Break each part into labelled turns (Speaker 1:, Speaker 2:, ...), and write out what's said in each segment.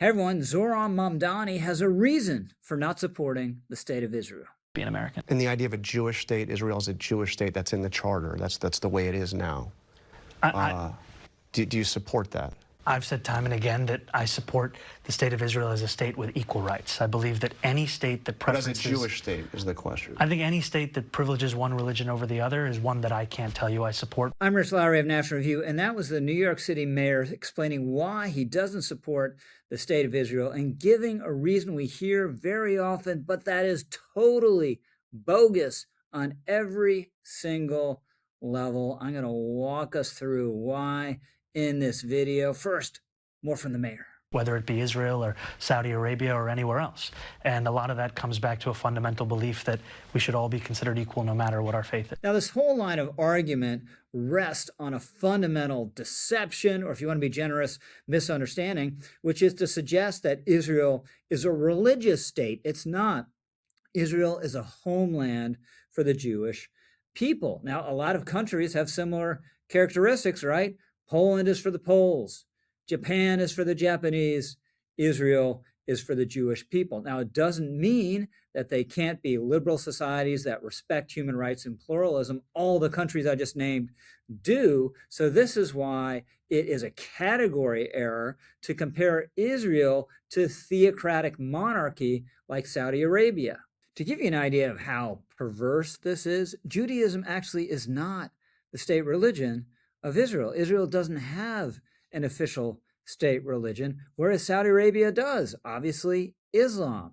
Speaker 1: Hey everyone, Zohran Mamdani has a reason for not supporting the state of Israel.
Speaker 2: Be an American.
Speaker 3: And the idea of a Jewish state, Israel is a Jewish state, that's in the charter. That's the way it is now. Do you support that?
Speaker 2: I've said time and again that I support the state of Israel as a state with equal rights. I believe that any state that
Speaker 3: But
Speaker 2: preferences...
Speaker 3: as a Jewish state is the question.
Speaker 2: I think any state that privileges one religion over the other is one that I can't tell you I support.
Speaker 1: I'm Rich Lowry of National Review, and that was the New York City mayor explaining why he doesn't support the state of Israel and giving a reason we hear very often, but that is totally bogus on every single level. I'm going to walk us through why in this video. First, more from the mayor.
Speaker 2: Whether it be Israel or Saudi Arabia or anywhere else. And a lot of that comes back to a fundamental belief that we should all be considered equal no matter what our faith is.
Speaker 1: Now, this whole line of argument rests on a fundamental deception, or if you want to be generous, misunderstanding, which is to suggest that Israel is a religious state. It's not. Israel is a homeland for the Jewish people. Now, a lot of countries have similar characteristics, right? Poland is for the Poles. Japan is for the Japanese. Israel is for the Jewish people. Now, it doesn't mean that they can't be liberal societies that respect human rights and pluralism. All the countries I just named do. So this is why it is a category error to compare Israel to theocratic monarchy like Saudi Arabia. To give you an idea of how perverse this is, Judaism actually is not the state religion of Israel. Israel doesn't have an official state religion, whereas Saudi Arabia does. Obviously, Islam,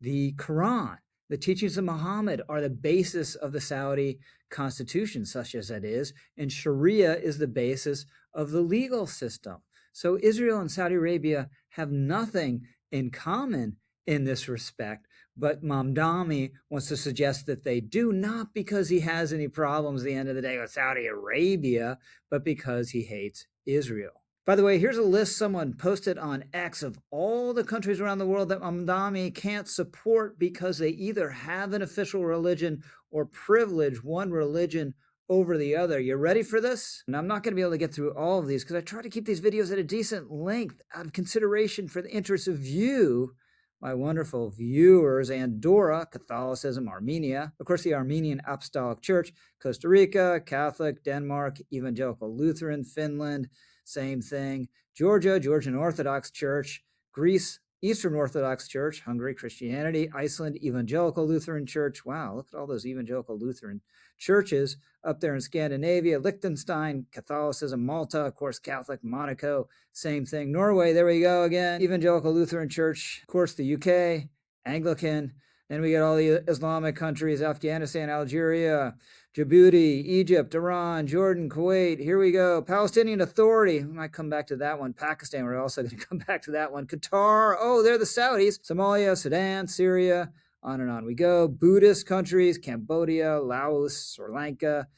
Speaker 1: the Quran, the teachings of Muhammad are the basis of the Saudi constitution, such as that is, and Sharia is the basis of the legal system. So Israel and Saudi Arabia have nothing in common in this respect, but Mamdani wants to suggest that they do, not because he has any problems at the end of the day with Saudi Arabia, but because he hates Israel. By the way, here's a list someone posted on X of all the countries around the world that Mamdani can't support because they either have an official religion or privilege one religion over the other. You ready for this? And I'm not going to be able to get through all of these because I try to keep these videos at a decent length out of consideration for the interests of you, my wonderful viewers. Andorra, Catholicism, Armenia, of course, the Armenian Apostolic Church, Costa Rica, Catholic, Denmark, Evangelical Lutheran, Finland, same thing, Georgia, Georgian Orthodox Church, Greece, Eastern Orthodox Church, Hungary, Christianity, Iceland, Evangelical Lutheran Church. Wow, look at all those Evangelical Lutheran churches up there in Scandinavia, Liechtenstein, Catholicism, Malta, of course, Catholic, Monaco, same thing. Norway, there we go again, Evangelical Lutheran Church, of course, the UK, Anglican. Then we get all the Islamic countries, Afghanistan, Algeria, Djibouti, Egypt, Iran, Jordan, Kuwait. Here we go. Palestinian Authority. We might come back to that one. Pakistan, we're also going to come back to that one. Qatar. Oh, they're the Saudis. Somalia, Sudan, Syria. On and on we go. Buddhist countries, Cambodia, Laos, Sri Lanka,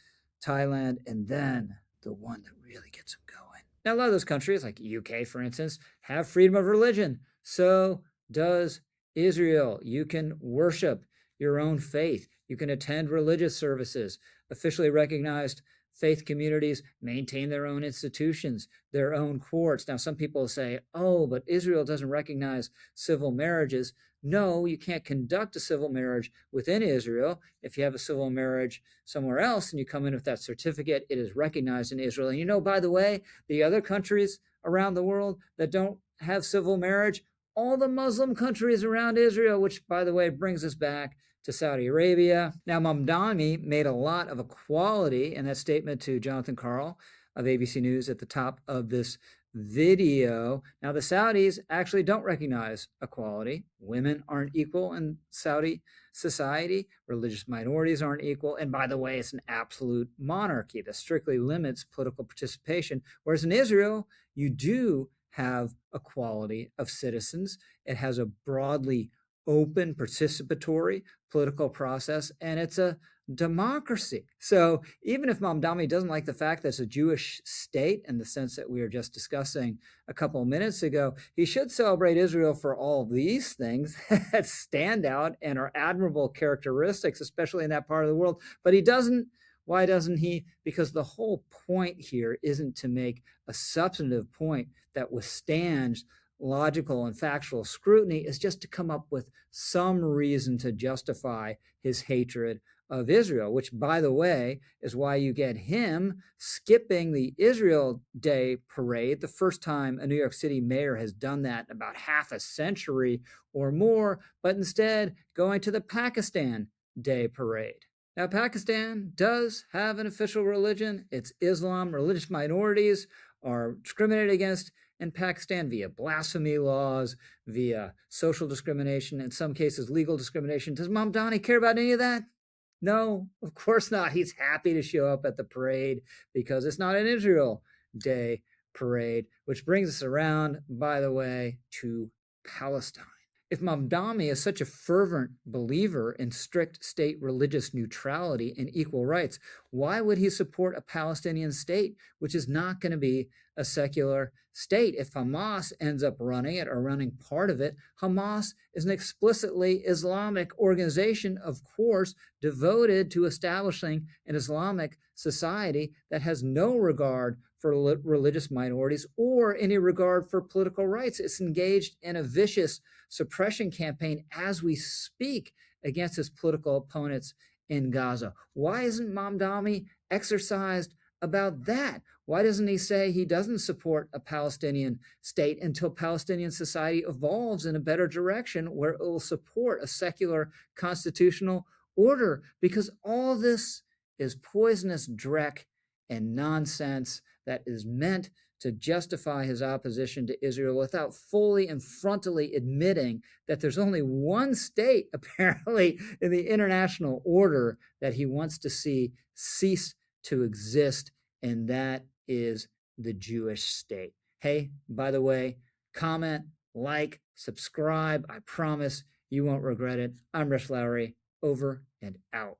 Speaker 1: Thailand, and then the one that really gets them going. Now, a lot of those countries, like UK, for instance, have freedom of religion. So does Israel. You can worship your own faith. You can attend religious services. Officially recognized faith communities maintain their own institutions, their own courts. Now, some people say, oh, but Israel doesn't recognize civil marriages. No, you can't conduct a civil marriage within Israel. If you have a civil marriage somewhere else and you come in with that certificate, it is recognized in Israel. And you know, by the way, the other countries around the world that don't have civil marriage, all the Muslim countries around Israel, which, by the way, brings us back to Saudi Arabia. Now, Mamdani made a lot of equality in that statement to Jonathan Karl of ABC News at the top of this video. Now, the Saudis actually don't recognize equality. Women aren't equal in Saudi society. Religious minorities aren't equal. And by the way, it's an absolute monarchy that strictly limits political participation. Whereas in Israel, you do have equality of citizens. It has a broadly open, participatory political process, and it's a democracy. So even if Mamdani doesn't like the fact that it's a Jewish state in the sense that we were just discussing a couple of minutes ago, he should celebrate Israel for all these things that stand out and are admirable characteristics, especially in that part of the world. But he doesn't. Why doesn't he? Because the whole point here isn't to make a substantive point that withstands logical and factual scrutiny is just to come up with some reason to justify his hatred of Israel, which, by the way, is why you get him skipping the Israel Day parade, the first time a New York City mayor has done that in about half a century or more, but instead going to the Pakistan Day parade. Now, Pakistan does have an official religion. It's Islam. Religious minorities are discriminated against in Pakistan via blasphemy laws, via social discrimination, in some cases legal discrimination. Does Mamdani care about any of that? No, of course not. He's happy to show up at the parade because it's not an Israel Day parade, which brings us around, by the way, to Palestine. If Mamdani is such a fervent believer in strict state religious neutrality and equal rights, why would he support a Palestinian state, which is not going to be a secular state? If Hamas ends up running it or running part of it, Hamas is an explicitly Islamic organization, of course, devoted to establishing an Islamic society that has no regard for religious minorities or any regard for political rights. It's engaged in a vicious suppression campaign as we speak against its political opponents in Gaza. Why isn't Mamdani exercised about that? Why doesn't he say he doesn't support a Palestinian state until Palestinian society evolves in a better direction where it will support a secular constitutional order? Because all this is poisonous dreck and nonsense that is meant to justify his opposition to Israel without fully and frontally admitting that there's only one state, apparently, in the international order that he wants to see cease to exist, and that is the Jewish state. Hey, by the way, comment, like, subscribe. I promise you won't regret it. I'm Rich Lowry, over and out.